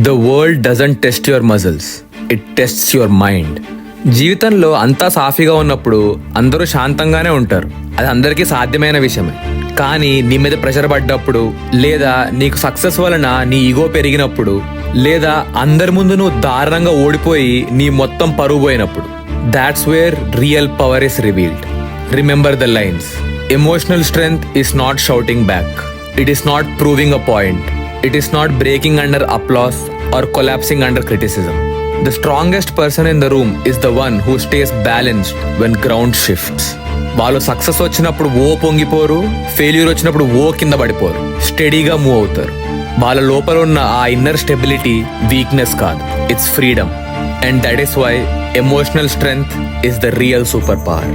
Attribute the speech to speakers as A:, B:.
A: The world doesn't test your muscles, it tests your mind. జీవితంలో అంతా సాఫీగా ఉన్నప్పుడు అందరూ శాంతంగానే ఉంటారు, అది అందరికీ సాధ్యమైన విషయమే. కానీ నీ మీద ప్రెషర్ పడ్డప్పుడు, లేదా నీకు సక్సెస్ వలన నీ ఈగో పెరిగినప్పుడు, లేదా అందరి ముందు నువ్వు దారుణంగా ఓడిపోయి నీ మొత్తం పరువు పోయినప్పుడు, that's where real power is revealed. Remember the lines. Emotional strength is not shouting back. It is not proving a point. It is not breaking under applause or collapsing under criticism. The strongest person in the room is the one who stays balanced when ground shifts. వాళ్ళు success వచ్చినప్పుడు ఓ పొంగిపోరు, failure వచ్చినప్పుడు ఓ కింద పడిపోరు, స్టడీగా move అవుతారు. వాళ్ళ లోపల ఉన్న ఆ ఇన్నర్ స్టెబిలిటీ వీక్నెస్ కాదు, it's freedom. And that is why emotional strength is the real super power.